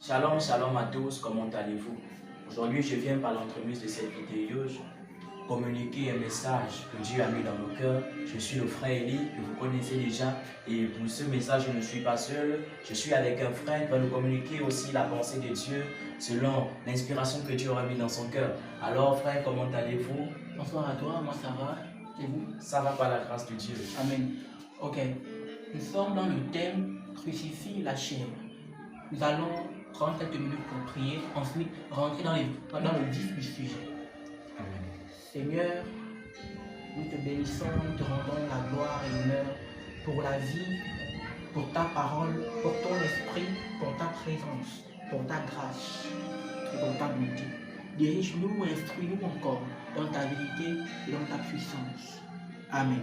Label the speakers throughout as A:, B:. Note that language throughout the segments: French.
A: Shalom, shalom à tous, comment allez-vous? Aujourd'hui, je viens par l'entremise de cette vidéo communiquer un message que Dieu a mis dans nos cœurs. Je suis le frère Eli, que vous connaissez déjà, et pour ce message, je ne suis pas seul. Je suis avec un frère qui va nous communiquer aussi la pensée de Dieu selon l'inspiration que Dieu aura mis dans son cœur. Alors, frère, comment allez-vous?
B: Bonsoir à toi, moi ça va, et vous?
A: Ça va par la grâce de Dieu.
B: Amen. Ok, nous sommes dans le thème crucifie la chair. Nous allons prendre quelques minutes pour prier, ensuite rentrer dans le vif du sujet.
A: Amen.
B: Seigneur, nous te bénissons, nous te rendons la gloire et l'honneur pour la vie, pour ta parole, pour ton esprit, pour ta présence, pour ta grâce et pour ta bonté. Dirige-nous, instruis-nous encore dans ta vérité et dans ta puissance. Amen.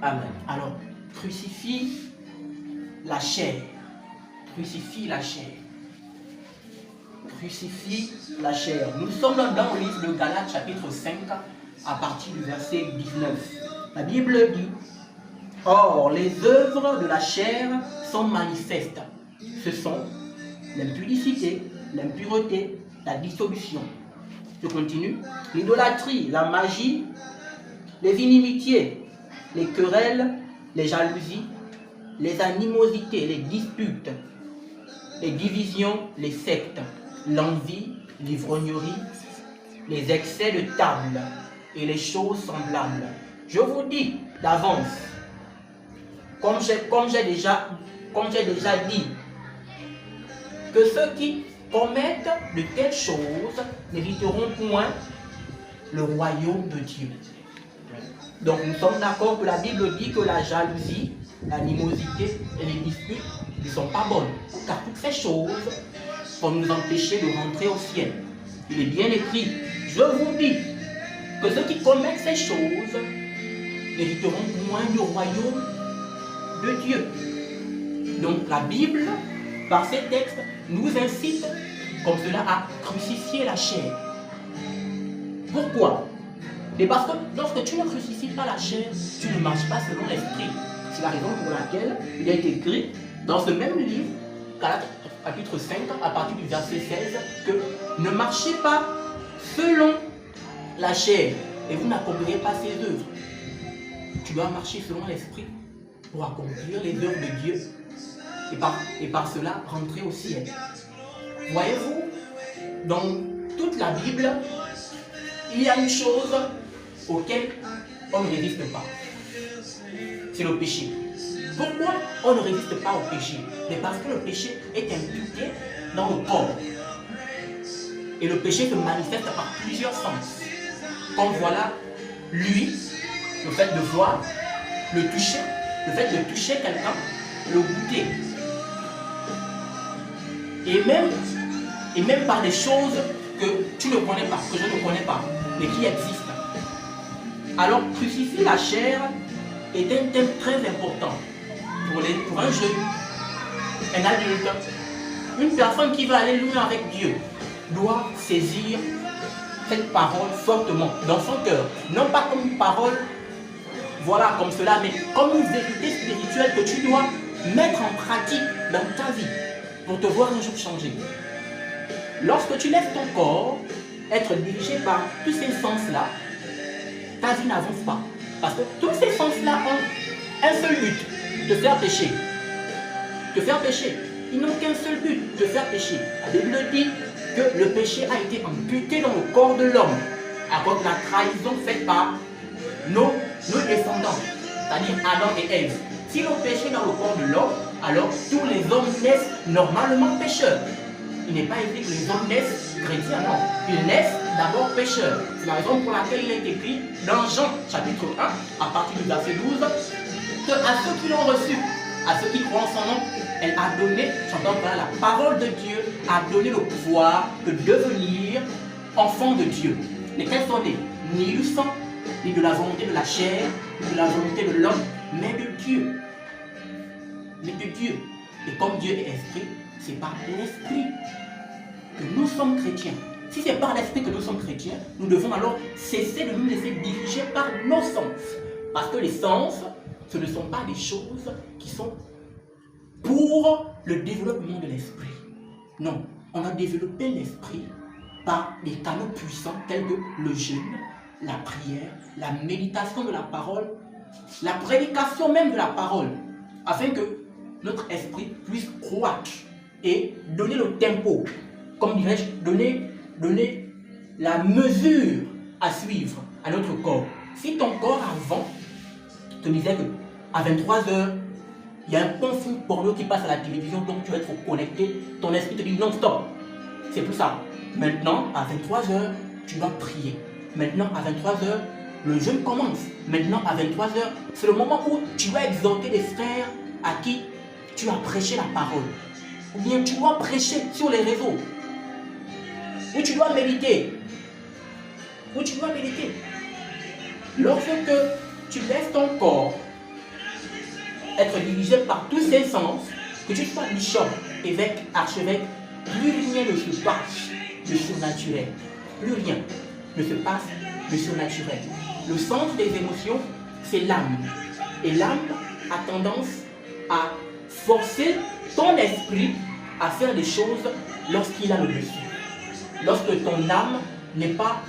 A: Amen.
B: Alors, crucifie la chair. Crucifie la chair. Crucifie la chair. Nous sommes dans le livre de Galates chapitre 5 à partir du verset 19. La Bible dit: Or, les œuvres de la chair sont manifestes. Ce sont l'impudicité, l'impureté, la dissolution. Je continue. L'idolâtrie, la magie, les inimitiés, les querelles, les jalousies, les animosités, les disputes, les divisions, les sectes, l'envie, l'ivrognerie, les excès de table et les choses semblables. Je vous dis d'avance, comme j'ai déjà dit, que ceux qui commettent de telles choses n'hériteront point le royaume de Dieu. Donc nous sommes d'accord que la Bible dit que la jalousie, l'animosité et les disputes ne sont pas bonnes, car toutes ces choses vont nous empêcher de rentrer au ciel. Il est bien écrit: je vous dis que ceux qui commettent ces choses n'hériteront point du royaume de Dieu. Donc la Bible, par ces textes, nous incite comme cela à crucifier la chair. Pourquoi? Et parce que lorsque tu ne crucifies pas la chair, tu ne marches pas selon l'esprit. C'est la raison pour laquelle il a été écrit dans ce même livre, Galates chapitre 5, à partir du verset 16, que ne marchez pas selon la chair et vous n'accomplirez pas ses œuvres. Tu dois marcher selon l'esprit pour accomplir les œuvres de Dieu et par cela rentrer au ciel. Voyez-vous, dans toute la Bible, il y a une chose auquel on ne résiste pas. C'est le péché. Pourquoi on ne résiste pas au péché? Mais parce que le péché est imputé dans le corps. Et le péché se manifeste par plusieurs sens. Comme voilà, lui, le fait de voir, le toucher, le fait de toucher quelqu'un, le goûter. Et même par des choses que tu ne connais pas, que je ne connais pas, mais qui existent. Alors, crucifier la chair est un thème très important pour un jeune, un adulte, une personne qui va aller loin avec Dieu doit saisir cette parole fortement dans son cœur. Non pas comme une parole, voilà, comme cela, mais comme une vérité spirituelle que tu dois mettre en pratique dans ta vie pour te voir un jour changer. Lorsque tu laisses ton corps être dirigé par tous ces sens-là, ta vie n'avance pas. Parce que tous ces sens-là ont un seul but: te faire pécher. Te faire pécher. Ils n'ont qu'un seul but: te faire pécher. La Bible dit que le péché a été amputé dans le corps de l'homme à cause de la trahison faite par nos descendants, c'est-à-dire Adam et Ève. Si le péché est dans le corps de l'homme, alors tous les hommes naissent normalement pécheurs. Il n'est pas écrit que les hommes naissent chrétiens, non. Ils naissent d'abord pécheurs. C'est la raison pour laquelle il est écrit dans Jean chapitre 1, à partir du verset 12, que à ceux qui l'ont reçu, à ceux qui croient en son nom, elle a donné, j'entends par là, la parole de Dieu a donné le pouvoir de devenir enfant de Dieu. Lesquels sont nés ni du sang, ni de la volonté de la chair, ni de la volonté de l'homme, mais de Dieu. Mais de Dieu. Et comme Dieu est esprit, c'est par l'esprit que nous sommes chrétiens. Si c'est par l'esprit que nous sommes chrétiens, nous devons alors cesser de nous laisser diriger par nos sens. Parce que les sens, ce ne sont pas des choses qui sont pour le développement de l'esprit. Non, on a développé l'esprit par des canaux puissants tels que le jeûne, la prière, la méditation de la parole, la prédication même de la parole, afin que notre esprit puisse croître et donner le tempo, comme dirais-je, donner la mesure à suivre à notre corps. Si ton corps avant te disait qu'à 23h, il y a un bon film porno qui passe à la télévision, donc tu vas être connecté, ton esprit te dit non, stop, c'est plus ça. Maintenant, à 23h, tu dois prier. Maintenant, à 23h, le jeûne commence. Maintenant, à 23h, c'est le moment où tu dois exhorter des frères à qui tu as prêché la parole. Ou bien tu dois prêcher sur les réseaux. Ou tu dois méditer. Ou tu dois méditer. Lorsque tu laisses ton corps être dirigé par tous ses sens, que tu sois bishop, évêque, archevêque, plus rien ne se passe de surnaturel. Plus rien ne se passe de surnaturel. Le centre des émotions, c'est l'âme. Et l'âme a tendance à forcer ton esprit à faire des choses lorsqu'il a le dessus. Lorsque ton âme n'est pas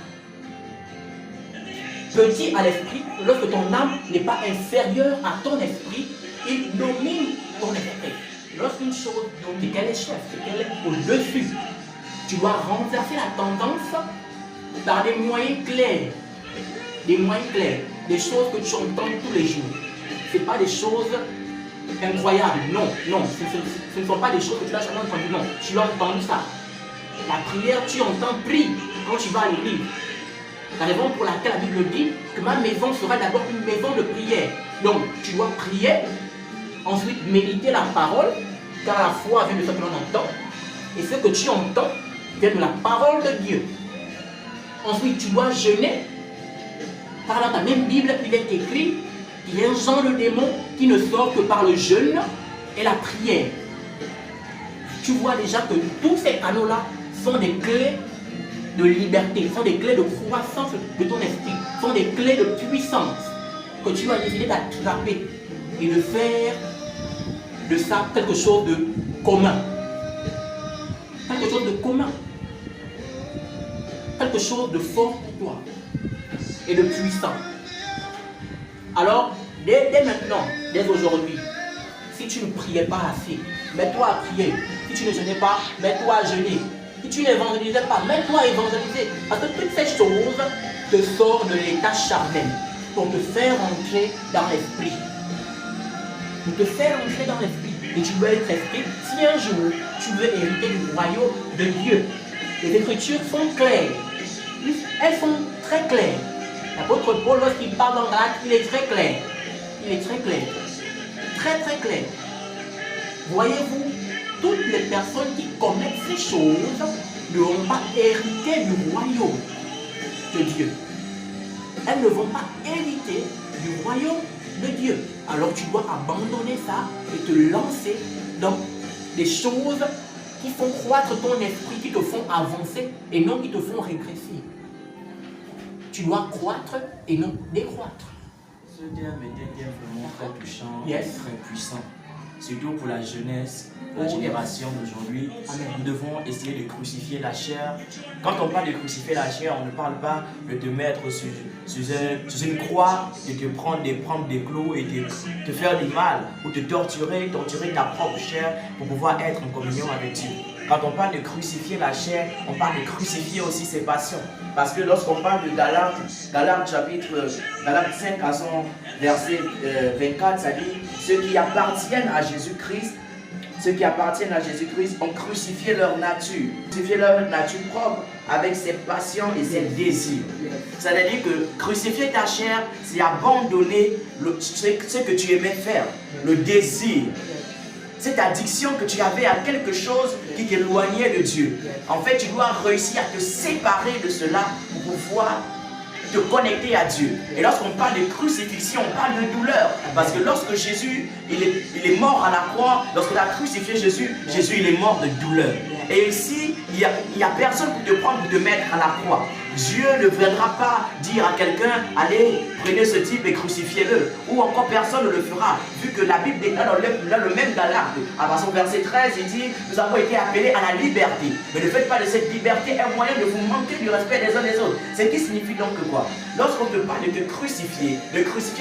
B: petit à l'esprit, lorsque ton âme n'est pas inférieure à ton esprit, il domine ton esprit. Lorsqu'une chose, c'est qu'elle est chef, c'est qu'elle est au-dessus, tu dois remplacer la tendance par des moyens clairs. Des moyens clairs, des choses que tu entends tous les jours. Ce n'est pas des choses incroyables. Non, non, ce ne sont pas des choses que tu n'as jamais entendues. Non, tu as entendu ça. La prière, tu entends, prie quand tu vas à l'église. La raison pour laquelle la Bible dit que ma maison sera d'abord une maison de prière. Donc, tu dois prier, ensuite méditer la parole, car la foi vient de ce que l'on entend. Et ce que tu entends vient de la parole de Dieu. Ensuite, tu dois jeûner. Car dans ta même Bible, il est écrit qu'il y a un genre de démon qui ne sort que par le jeûne et la prière. Tu vois déjà que tous ces canaux-là sont des clés de liberté, sont des clés de croissance de ton esprit, sont des clés de puissance que tu vas décider d'attraper et de faire de ça quelque chose de commun. Quelque chose de commun. Quelque chose de fort pour toi et de puissant. Alors, dès maintenant, dès aujourd'hui, si tu ne priais pas assez, mets-toi à prier. Si tu ne jeûnais pas, mets-toi à jeûner. Si tu n'évangélisais pas, mets-toi à évangéliser. Parce que toutes ces choses te sortent de l'état charnel pour te faire entrer dans l'esprit. Pour te faire entrer dans l'esprit. Et tu veux être esprit. Si un jour, tu veux hériter du royaume de Dieu, les Écritures sont claires. Elles sont très claires. L'apôtre Paul, lorsqu'il parle en Galates, il est très clair. Il est très clair. Très très clair. Voyez-vous, toutes les personnes qui commettent ces choses ne vont pas hériter du royaume de Dieu. Elles ne vont pas hériter du royaume de Dieu. Alors tu dois abandonner ça et te lancer dans des choses qui font croître ton esprit, qui te font avancer et non qui te font régresser. Tu dois croître et non décroître.
A: Ce terme était vraiment très touchant,
B: Yes.
A: très puissant. Surtout pour la jeunesse, la génération d'aujourd'hui. Nous devons essayer de crucifier la chair. Quand on parle de crucifier la chair, on ne parle pas de te mettre sur une croix, de te prendre des clous et de te faire du mal ou de torturer ta propre chair pour pouvoir être en communion avec Dieu. Quand on parle de crucifier la chair, on parle de crucifier aussi ses passions. Parce que lorsqu'on parle de Galates 5 à son verset 24, ça dit ceux qui appartiennent à Jésus-Christ ont crucifié leur nature propre avec ses passions et ses désirs. Ça veut dire que crucifier ta chair, c'est abandonner ce que tu aimais faire, le désir. Cette addiction que tu avais à quelque chose qui t'éloignait de Dieu. En fait, tu dois réussir à te séparer de cela pour pouvoir te connecter à Dieu. Et lorsqu'on parle de crucifixion, on parle de douleur. Parce que lorsque Jésus, il est mort à la croix, lorsqu'on a crucifié Jésus, il est mort de douleur. Et ici, il n'y a personne pour te prendre, pour te mettre à la croix. Dieu ne viendra pas dire à quelqu'un, allez, prenez ce type et crucifiez-le. Ou encore personne ne le fera, vu que la Bible déclare dans le même Galate, à son verset 13, il dit, nous avons été appelés à la liberté. Mais ne faites pas de cette liberté un moyen de vous manquer du respect des uns des autres. Ce qui signifie donc que quoi? Lorsqu'on te parle de crucifier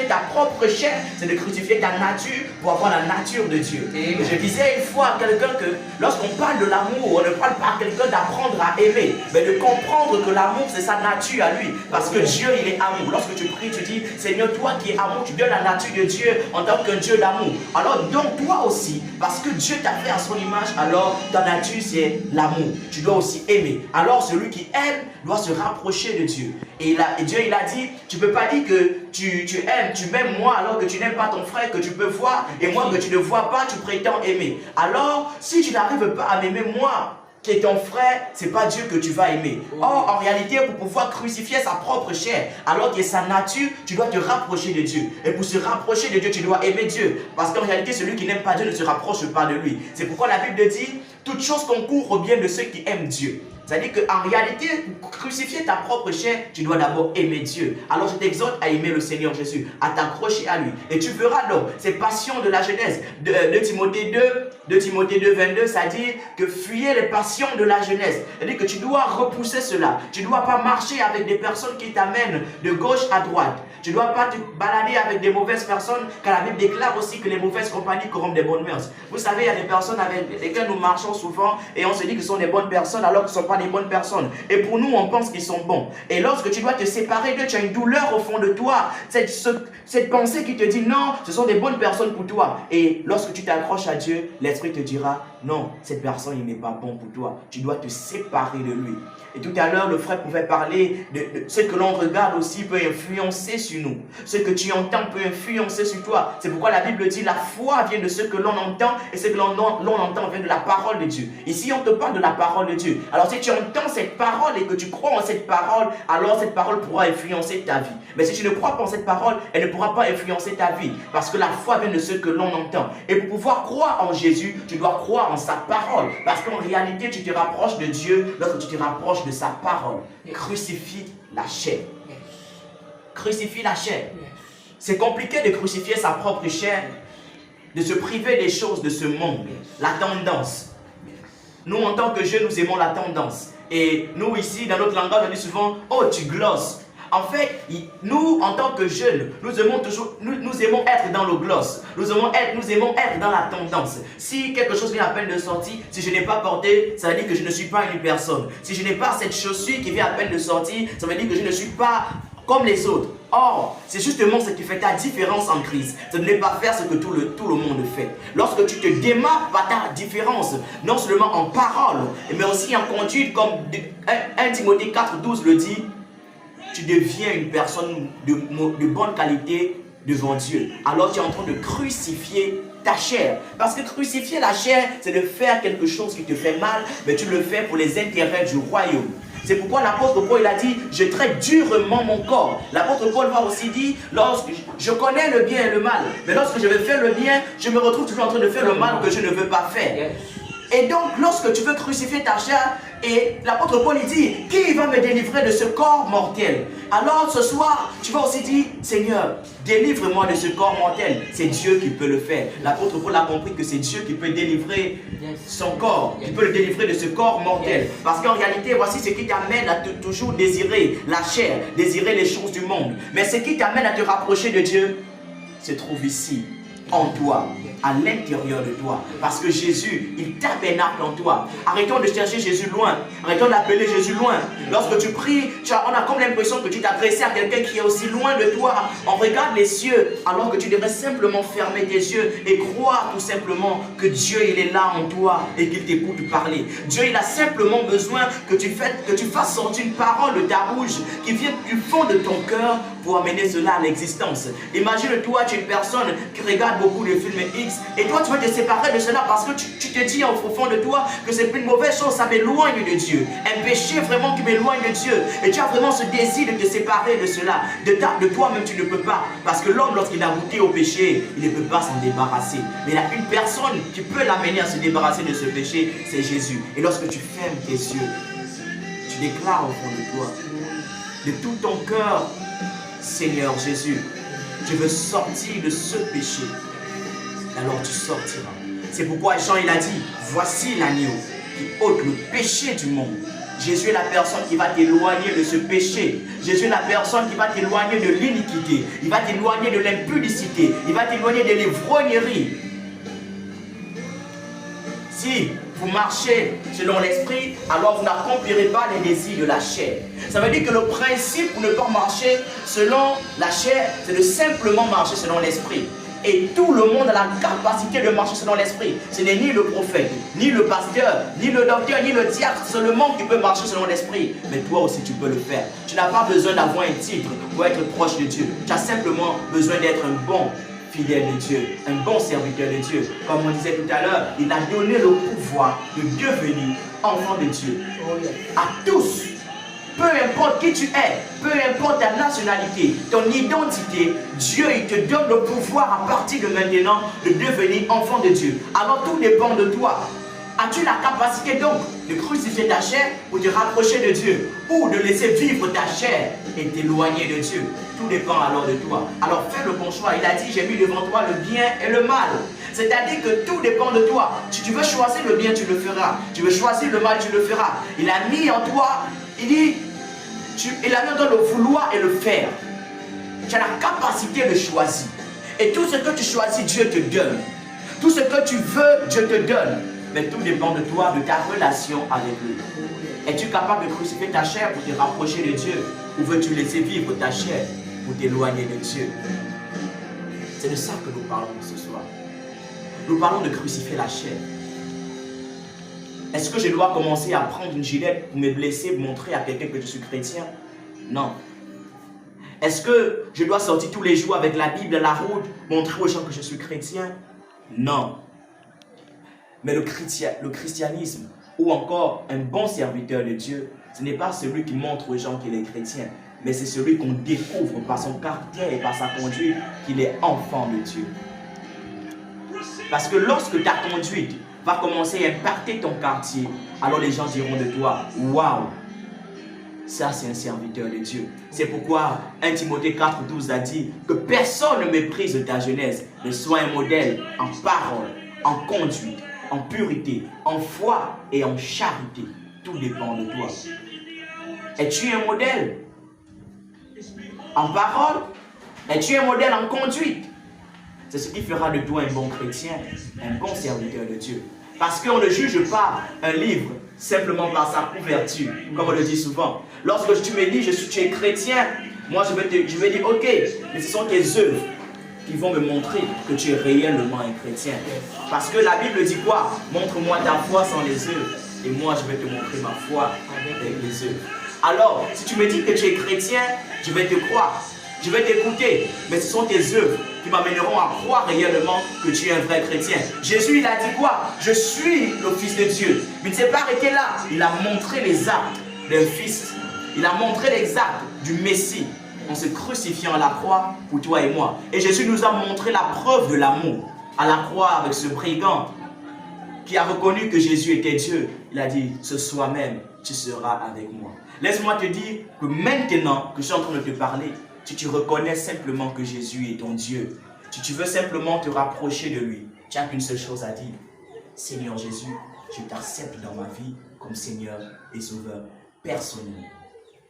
A: ta propre chair, c'est de crucifier ta nature pour avoir la nature de Dieu. Et je disais une fois à quelqu'un que lorsqu'on parle de l'amour, on ne parle pas à quelqu'un d'apprendre à aimer, mais de comprendre que l'amour c'est sa nature à lui. Parce que Dieu il est amour. Lorsque tu pries, tu dis Seigneur, toi qui es amour, tu donnes la nature de Dieu en tant qu'un Dieu d'amour. Alors donc toi aussi, parce que Dieu t'a fait à son image, alors ta nature c'est l'amour. Tu dois aussi aimer. Alors celui qui aime doit se rapprocher de Dieu. Et Dieu il a dit, tu ne peux pas dire que tu aimes, tu m'aimes moi alors que tu n'aimes pas ton frère que tu peux voir et moi que tu ne vois pas, tu prétends aimer. Alors si tu n'arrives pas à m'aimer moi, qui est ton frère, ce n'est pas Dieu que tu vas aimer. Or, en réalité, pour pouvoir crucifier sa propre chair, alors que sa nature, tu dois te rapprocher de Dieu. Et pour se rapprocher de Dieu, tu dois aimer Dieu. Parce qu'en réalité, celui qui n'aime pas Dieu ne se rapproche pas de lui. C'est pourquoi la Bible dit, toute chose concourt au bien de ceux qui aiment Dieu. C'est-à-dire qu'en réalité, pour crucifier ta propre chair, tu dois d'abord aimer Dieu. Alors je t'exhorte à aimer le Seigneur Jésus, à t'accrocher à lui. Et tu verras donc ces passions de la jeunesse. De Timothée 2, 22, ça dit que fuyez les passions de la jeunesse. C'est-à-dire que tu dois repousser cela. Tu ne dois pas marcher avec des personnes qui t'amènent de gauche à droite. Tu ne dois pas te balader avec des mauvaises personnes, car la Bible déclare aussi que les mauvaises compagnies corrompent des bonnes mœurs. Vous savez, il y a des personnes avec lesquelles nous marchons souvent et on se dit que ce sont des bonnes personnes alors que ce ne sont pas des bonnes personnes. Et pour nous, on pense qu'ils sont bons. Et lorsque tu dois te séparer d'eux, tu as une douleur au fond de toi. Cette pensée qui te dit non, ce sont des bonnes personnes pour toi. Et lorsque tu t'accroches à Dieu, l'Esprit te dira non, cette personne, il n'est pas bon pour toi. Tu dois te séparer de lui. Et tout à l'heure, le frère pouvait parler de ce que l'on regarde aussi peut influencer sur nous. Ce que tu entends peut influencer sur toi. C'est pourquoi la Bible dit la foi vient de ce que l'on entend et ce que l'on entend vient de la parole de Dieu. Ici, on te parle de la parole de Dieu. Alors, si tu entends cette parole et que tu crois en cette parole, alors cette parole pourra influencer ta vie. Mais si tu ne crois pas en cette parole, elle ne pourra pas influencer ta vie. Parce que la foi vient de ce que l'on entend. Et pour pouvoir croire en Jésus, tu dois croire en sa parole. Parce qu'en réalité, tu te rapproches de Dieu lorsque tu te rapproches de sa parole. Crucifie la chair. Crucifie la chair. C'est compliqué de crucifier sa propre chair, de se priver des choses de ce monde, la tendance. Nous, en tant que jeunes, nous aimons la tendance. Et nous, ici, dans notre langage, on dit souvent, oh, tu glosses. En fait, nous, en tant que jeunes, nous aimons être dans le gloss. Nous aimons être dans la tendance. Si quelque chose vient à peine de sortir, si je n'ai pas porté, ça veut dire que je ne suis pas une personne. Si je n'ai pas cette chaussure qui vient à peine de sortir, ça veut dire que je ne suis pas comme les autres. Or, c'est justement ce qui fait ta différence en Christ. Ce n'est pas faire ce que tout le monde fait. Lorsque tu te démarques par ta différence, non seulement en parole, mais aussi en conduite, comme 1 Timothée 4,12 le dit, tu deviens une personne de bonne qualité devant Dieu. Alors tu es en train de crucifier ta chair. Parce que crucifier la chair, c'est de faire quelque chose qui te fait mal, mais tu le fais pour les intérêts du royaume. C'est pourquoi l'apôtre Paul il a dit, je traite durement mon corps. L'apôtre Paul va aussi dire, lorsque je connais le bien et le mal, mais lorsque je veux faire le bien, je me retrouve toujours en train de faire le mal que je ne veux pas faire. Et donc, lorsque tu veux crucifier ta chair, et l'apôtre Paul il dit, qui va me délivrer de ce corps mortel? Alors ce soir, tu vas aussi dire, Seigneur, délivre-moi de ce corps mortel. C'est Dieu qui peut le faire. L'apôtre Paul a compris que c'est Dieu qui peut délivrer son corps, qui peut le délivrer de ce corps mortel. Parce qu'en réalité, voici ce qui t'amène à toujours désirer la chair, désirer les choses du monde. Mais ce qui t'amène à te rapprocher de Dieu se trouve ici, en toi, à l'intérieur de toi. Parce que Jésus, il tabernacle en toi. Arrêtons de chercher Jésus loin. Arrêtons d'appeler Jésus loin. Lorsque tu pries, on a comme l'impression que tu t'adresses à quelqu'un qui est aussi loin de toi. On regarde les cieux, alors que tu devrais simplement fermer tes yeux et croire tout simplement que Dieu, il est là en toi et qu'il t'écoute parler. Dieu, il a simplement besoin que tu fasses sortir une parole de ta bouche qui vient du fond de ton cœur pour amener cela à l'existence. Imagine-toi, tu es une personne qui regarde beaucoup de films X et toi, tu veux te séparer de cela parce que tu te dis au fond de toi que c'est une mauvaise chose, ça m'éloigne de Dieu. Un péché vraiment qui m'éloigne de Dieu. Et tu as vraiment ce désir de te séparer de cela. De toi-même, tu ne peux pas. Parce que l'homme, lorsqu'il a goûté au péché, il ne peut pas s'en débarrasser. Mais il y a une personne qui peut l'amener à se débarrasser de ce péché, c'est Jésus. Et lorsque tu fermes tes yeux, tu déclare au fond de toi, de tout ton cœur, Seigneur Jésus, je veux sortir de ce péché. Alors tu sortiras. C'est pourquoi Jean il a dit, voici l'agneau qui ôte le péché du monde. Jésus est la personne qui va t'éloigner de ce péché. Jésus est la personne qui va t'éloigner de l'iniquité. Il va t'éloigner de l'impudicité. Il va t'éloigner de l'ivrognerie. Si vous marchez selon l'esprit, alors vous n'accomplirez pas les désirs de la chair. Ça veut dire que le principe pour ne pas marcher selon la chair, c'est de simplement marcher selon l'esprit. Et tout le monde a la capacité de marcher selon l'esprit. Ce n'est ni le prophète, ni le pasteur, ni le docteur, ni le diacre seulement qui peut marcher selon l'esprit. Mais toi aussi tu peux le faire. Tu n'as pas besoin d'avoir un titre pour être proche de Dieu. Tu as simplement besoin d'être un bon fidèle de Dieu, un bon serviteur de Dieu. Comme on disait tout à l'heure, il a donné le pouvoir de devenir enfant de Dieu. À tous. Peu importe qui tu es, peu importe ta nationalité, ton identité, Dieu il te donne le pouvoir à partir de maintenant de devenir enfant de Dieu. Alors tout dépend de toi. As-tu la capacité donc de crucifier ta chair pour te rapprocher de Dieu ou de laisser vivre ta chair et t'éloigner de Dieu? Tout dépend alors de toi. Alors fais le bon choix. Il a dit, j'ai mis devant toi le bien et le mal. C'est-à-dire que tout dépend de toi. Si tu veux choisir le bien, tu le feras. Tu veux choisir le mal, tu le feras. Il a mis en toi, il dit, il a mis en toi le vouloir et le faire. Tu as la capacité de choisir. Et tout ce que tu choisis, Dieu te donne. Tout ce que tu veux, Dieu te donne. Mais tout dépend de toi, de ta relation avec lui. Es-tu capable de crucifier ta chair pour te rapprocher de Dieu? Ou veux-tu laisser vivre ta chair pour t'éloigner de Dieu? C'est de ça que nous parlons ce soir. Nous parlons de crucifier la chair. Est-ce que je dois commencer à prendre une gilette pour me blesser, pour montrer à quelqu'un que je suis chrétien? Non. Est-ce que je dois sortir tous les jours avec la Bible à la route, montrer aux gens que je suis chrétien? Non. Mais le christianisme, ou encore un bon serviteur de Dieu, ce n'est pas celui qui montre aux gens qu'il est chrétien, mais c'est celui qu'on découvre par son caractère et par sa conduite qu'il est enfant de Dieu. Parce que lorsque ta conduite va commencer à impacter ton quartier, alors les gens diront de toi, waouh, ça c'est un serviteur de Dieu. C'est pourquoi 1 Timothée 4,12 a dit que personne ne méprise ta jeunesse, mais sois un modèle en parole, en conduite, en purité, en foi et en charité. Tout dépend de toi. Es-tu un modèle en parole? Es-tu un modèle en conduite? C'est ce qui fera de toi un bon chrétien, un bon serviteur de Dieu. Parce qu'on ne juge pas un livre simplement par sa couverture, comme on le dit souvent. Lorsque tu me dis tu es chrétien, moi je vais dire ok, mais ce sont tes œuvres qui vont me montrer que tu es réellement un chrétien. Parce que la Bible dit quoi? Montre-moi ta foi sans les œuvres, et moi je vais te montrer ma foi avec les œuvres. Alors, si tu me dis que tu es chrétien, je vais te croire, je vais t'écouter, mais ce sont tes œuvres qui m'amèneront à croire réellement que tu es un vrai chrétien. Jésus, il a dit quoi? Je suis le Fils de Dieu. Mais il ne s'est pas arrêté là. Il a montré les actes d'un Fils. Il a montré les actes du Messie en se crucifiant à la croix pour toi et moi. Et Jésus nous a montré la preuve de l'amour à la croix avec ce brigand qui a reconnu que Jésus était Dieu. Il a dit, ce soir même, tu seras avec moi. Laisse-moi te dire que maintenant que je suis en train de te parler, si tu reconnais simplement que Jésus est ton Dieu, si tu veux simplement te rapprocher de lui, tu n'as qu'une seule chose à dire. Seigneur Jésus, je t'accepte dans ma vie comme Seigneur et Sauveur personnel.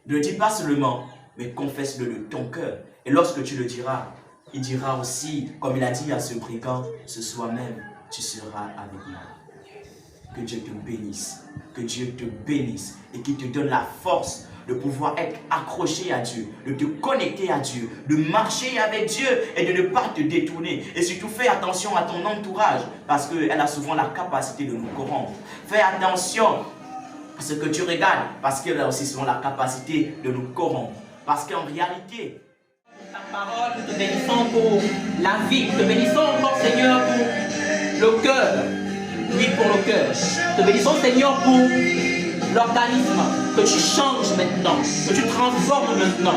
A: Ne le dis pas seulement, mais confesse-le de ton cœur. Et lorsque tu le diras, il dira aussi, comme il a dit à ce brigand, ce soir même, tu seras avec moi. Que Dieu te bénisse, que Dieu te bénisse et qu'il te donne la force de pouvoir être accroché à Dieu, de te connecter à Dieu, de marcher avec Dieu et de ne pas te détourner. Et surtout, fais attention à ton entourage parce qu'elle a souvent la capacité de nous corrompre. Fais attention à ce que tu regardes parce qu'elle a aussi souvent la capacité de nous corrompre. Parce qu'en réalité,
B: ta parole, nous te bénissons pour la vie, nous te bénissons encore Seigneur pour le cœur, oui pour le cœur. Nous te bénissons Seigneur pour l'organisme, que tu changes maintenant, que tu transformes maintenant,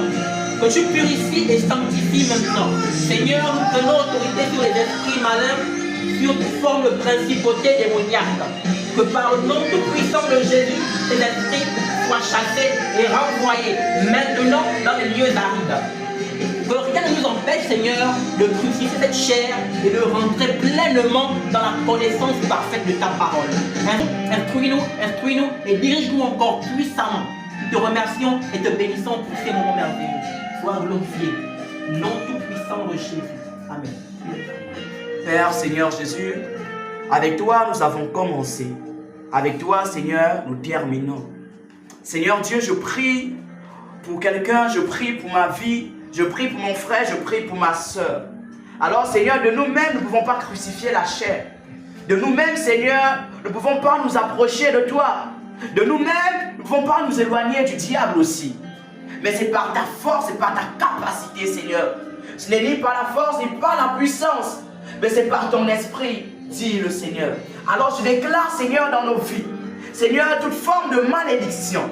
B: que tu purifies et sanctifies maintenant. Seigneur, nous prenons autorité sur les esprits malins, sur toute forme de principauté démoniaque. Que par le nom tout puissant de Jésus, ces esprits soient chassés et renvoyés maintenant dans les lieux arides. Que rien ne nous empêche, Seigneur, de crucifier cette chair et de rentrer pleinement dans la connaissance parfaite de ta parole. Instruis-nous et dirige-nous encore puissamment. Nous te remercions et te bénissons pour ces moments merveilleux. Sois glorifié. Nom tout puissant de Jésus. Amen.
C: Père, Seigneur Jésus, avec toi nous avons commencé. Avec toi, Seigneur, nous terminons. Seigneur Dieu, je prie pour quelqu'un, je prie pour ma vie, je prie pour mon frère, je prie pour ma soeur. Alors, Seigneur, de nous-mêmes, nous ne pouvons pas crucifier la chair. De nous-mêmes, Seigneur, nous ne pouvons pas nous approcher de toi. De nous-mêmes, nous ne pouvons pas nous éloigner du diable aussi. Mais c'est par ta force, c'est par ta capacité, Seigneur. Ce n'est ni par la force, ni par la puissance, mais c'est par ton esprit, dit le Seigneur. Alors je déclare, Seigneur, dans nos vies, Seigneur, toute forme de malédiction,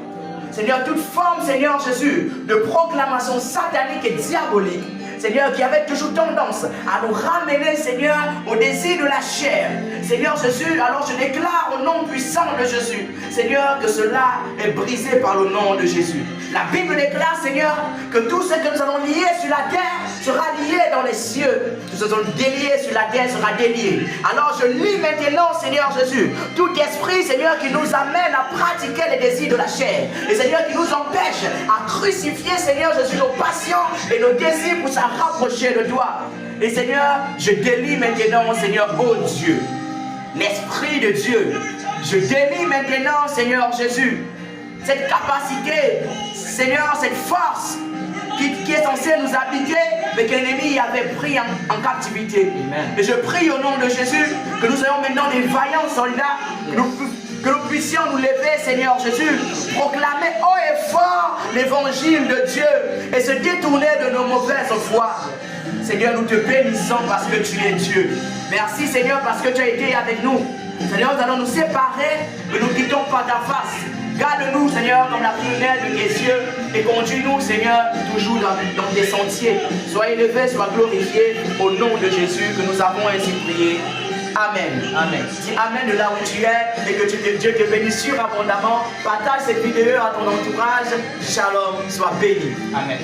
C: Seigneur, toute forme, Seigneur Jésus, de proclamation satanique et diabolique, Seigneur, qui avait toujours tendance à nous ramener, Seigneur, au désir de la chair. Seigneur Jésus, alors je déclare au nom puissant de Jésus, Seigneur, que cela est brisé par le nom de Jésus. La Bible déclare, Seigneur, que tout ce que nous allons lier sur la terre sera lié dans les cieux. Tout ce que nous allons délier sur la terre sera délié. Alors je lis maintenant, Seigneur Jésus, tout esprit, Seigneur, qui nous amène à pratiquer les désirs de la chair. Et Seigneur, qui nous empêche à crucifier, Seigneur Jésus, nos passions et nos désirs pour s'en rapprocher de toi. Et Seigneur, je délie maintenant, Seigneur, oh Dieu, l'Esprit de Dieu. Je délie maintenant, Seigneur Jésus, cette capacité, Seigneur, cette force qui est censée nous habiter, mais que l'ennemi avait pris en captivité. Amen. Et je prie au nom de Jésus que nous soyons maintenant des vaillants soldats, que nous puissions nous lever, Seigneur Jésus, proclamer haut et fort l'évangile de Dieu et se détourner de nos mauvaises voies. Seigneur, nous te bénissons parce que tu es Dieu. Merci, Seigneur, parce que tu as été avec nous. Seigneur, nous allons nous séparer, mais nous ne quittons pas ta face. Garde-nous, Seigneur, comme la prunelle de tes yeux et conduis-nous, Seigneur, toujours dans tes sentiers. Sois élevé, sois glorifié au nom de Jésus que nous avons ainsi prié. Amen. Amen. Dis Amen de là où tu es et que Dieu te bénisse surabondamment. Partage cette vidéo à ton entourage. Shalom, sois béni.
B: Amen.